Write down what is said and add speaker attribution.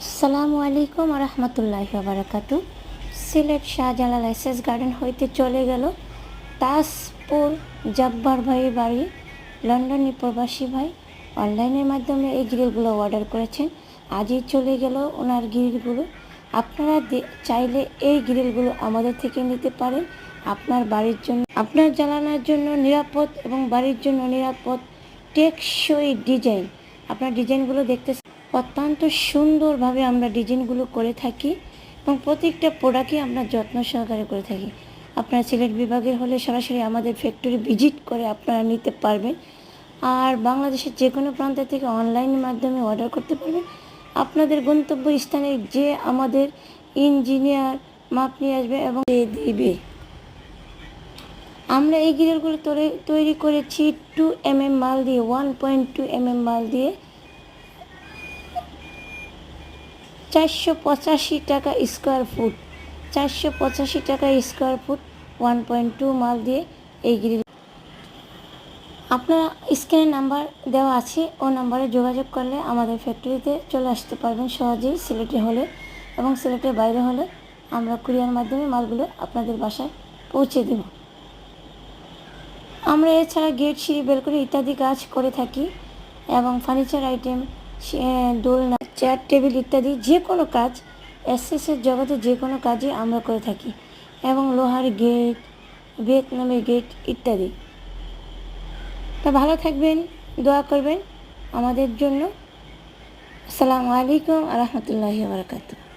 Speaker 1: আসসালামু আলাইকুম রহমতুল্লাহি বারাকাতু। সিলেট শাহজালাল এসএস গার্ডেন হইতে চলে গেল তাজপুর জব্বার ভাইয়ের বাড়ি। লন্ডনে প্রবাসী ভাই অনলাইনের মাধ্যমে এই গ্রিলগুলো অর্ডার করেছেন। আজই চলে গেল ওনার গ্রিলগুলো। আপনারা চাইলে এই গ্রিলগুলো আমাদের থেকে নিতে পারেন। আপনার বাড়ির জন্য, আপনার জ্বালানোর জন্য নিরাপদ এবং বাড়ির জন্য নিরাপদ টেকসই ডিজাইন। আপনার ডিজাইনগুলো দেখতে অত্যন্ত সুন্দরভাবে আমরা ডিজাইনগুলো করে থাকি এবং প্রত্যেকটা প্রোডাক্টই আমরা যত্ন সহকারে করে থাকি। আপনারা সিলেট বিভাগের হলে সরাসরি আমাদের ফ্যাক্টরি ভিজিট করে আপনারা নিতে পারবেন। আর বাংলাদেশের যে কোনো প্রান্ত থেকে অনলাইনের মাধ্যমে অর্ডার করতে পারবেন। আপনাদের গন্তব্য স্থানে যে আমাদের ইঞ্জিনিয়ার মাপ নিয়ে আসবে এবং দিবে। আমরা এই গ্রিলগুলো তৈরি করেছি 2 mm মাল দিয়ে, 1.2 mm মাল দিয়ে। 485 টাকা স্কোয়ার ফুট, 485 টাকা স্কোয়ার ফুট 1.2 মাল দিয়ে এই গ্রিল। আপনারা স্ক্রিনে নাম্বার দেওয়া আছে, ও নাম্বারে যোগাযোগ করলে আমাদের ফ্যাক্টরিতে চলে আসতে পারবেন সহজেই। সিলেটে হলে এবং সিলেটের বাইরে হলে আমরা কুরিয়ার মাধ্যমে মালগুলো আপনাদের বাসায় পৌঁছে দেব। আমরা এছাড়া গেট, সিঁড়ি, বেলকনি ইত্যাদি কাজ করে থাকি এবং ফার্নিচার আইটেম, দোলনা, চেয়ার, টেবিল ইত্যাদি যে কোনো কাজ এসএসের জগতে যে কোনো কাজই আমরা করে থাকি এবং লোহার গেট, ভিয়েতনামের গেট ইত্যাদি। তা ভালো থাকবেন, দোয়া করবেন আমাদের জন্য। আসসালামু আলাইকুম রহমতুল্লাহি বারাকাতুহু।